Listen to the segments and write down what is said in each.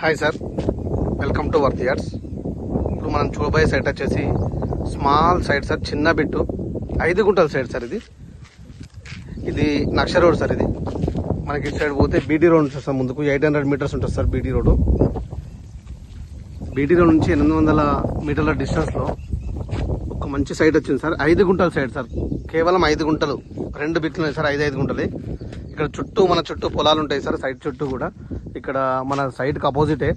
Hi sir, welcome to worth yards. ఇప్పుడు మనం చూడబోయే సైట్ వచ్చేసి స్మాల్ సైట్ సార్, చిన్న బిట్టు 5 గుంటల సైట్ సార్. ఇది నక్ష రోడ్ సార్. ఇది మనకి ఇటు సైడ్ పోతే బీటీ రోడ్ ఉంటుంది సార్. ముందుకు 800 మీటర్స్ ఉంటుంది sir BT road. BT road నుంచి 800 మీటర్ల డిస్టెన్స్లో ఒక మంచి సైట్ వచ్చింది సార్. 5 గుంటల సైట్ సార్, కేవలం 5 గుంటలు, 2 బిట్లు ఉన్నాయి సార్. 5 గుంటలే. ఇక్కడ మన చుట్టూ పొలాలు ఉంటాయి సార్. సైట్ చుట్టూ కూడా ఇక్కడ మన సైట్కి అపోజిటే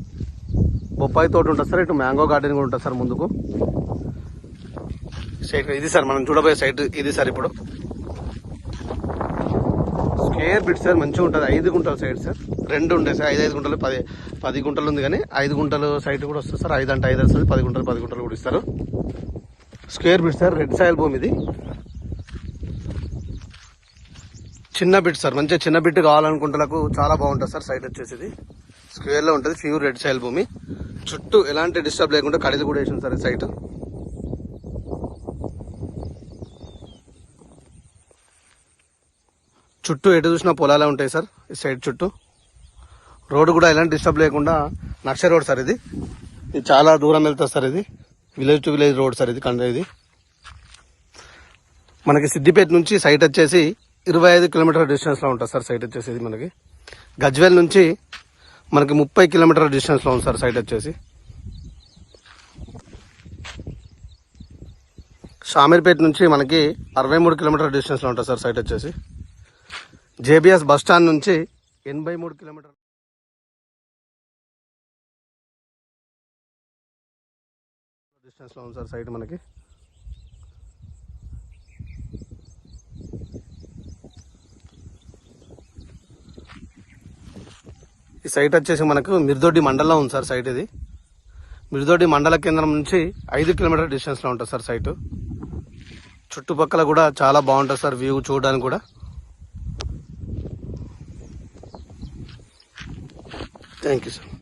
బొప్పాయి తోట ఉంటుంది సార్. ఇటు మ్యాంగో గార్డెన్ కూడా ఉంటుంది సార్ ముందుకు. సైట్ ఇది సార్, మనం చూడబోయే సైట్ ఇది సార్. ఇప్పుడు స్క్వేర్ బిట్ సార్, మంచిగా ఉంటుంది. 5 గుంటల సైట్ సార్. 2 ఉంటాయి సార్. 5 గుంటలు, 10 గుంటలు ఉంది, కానీ 5 గుంటలు సైట్ కూడా వస్తుంది సార్. 5 అంటే 5 వస్తుంది, 10 గుంటలు కూడా ఇస్తారు. Square bit sir, red soil భూమి. ఇది చిన్న బిట్ సార్, మంచిగా చిన్న బిట్ కావాలనుకుంటులకు చాలా బాగుంటుంది సార్. సైట్ వచ్చేసి ఇది స్క్వేర్ లో ఉంటుంది, ప్యూర్ రెడ్ సాయిల్ భూమి. చుట్టూ ఎలాంటి డిస్టర్బ్ లేకుండా కడిలు కూడా వేసింది సార్ ఈ సైట్. చుట్టూ ఎటు చూసినా పొలాలే ఉంటాయి సార్ ఈ సైడ్ చుట్టూ. రోడ్డు కూడా ఎలాంటి డిస్టర్బ్ లేకుండా నక్ష రోడ్ సార్. ఇది చాలా దూరం వెళ్తుంది సార్. ఇది village to village road sir. ఇది మనకి సిద్దిపేట నుంచి సైట్ వచ్చేసి 25 కిలోమీటర్ల డిస్టెన్స్ లో ఉంటుంది సార్. సైట్ వచ్చేసి ఇది మనకి గజ్వేల్ నుంచి మనకి 30 కిలోమీటర్ల డిస్టెన్స్ లో ఉంది సార్ సైట్ వచ్చేసి. షామీర్పేట నుంచి మనకి 63 కిలోమీటర్ల డిస్టెన్స్ లో ఉంటుంది సార్ సైట్ వచ్చేసి. జేబీఎస్ బస్ స్టాండ్ నుంచి 83 కిలోమీటర్ల డిస్టెన్స్ లో ఉంది సార్ సైట్ మనకి. ఈ సైట్ వచ్చేసి మనకు మిర్దొడ్డి మండలంలో ఉంది సార్ సైట్. ఇది మిర్దొడ్డి మండల కేంద్రం నుంచి 5 కిలోమీటర్ల డిస్టెన్స్ లో ఉంటుంది సార్ సైట్. చుట్టుపక్కల కూడా చాలా బాగుంటుంది సార్ వ్యూ చూడడానికి కూడా. Thank you sir.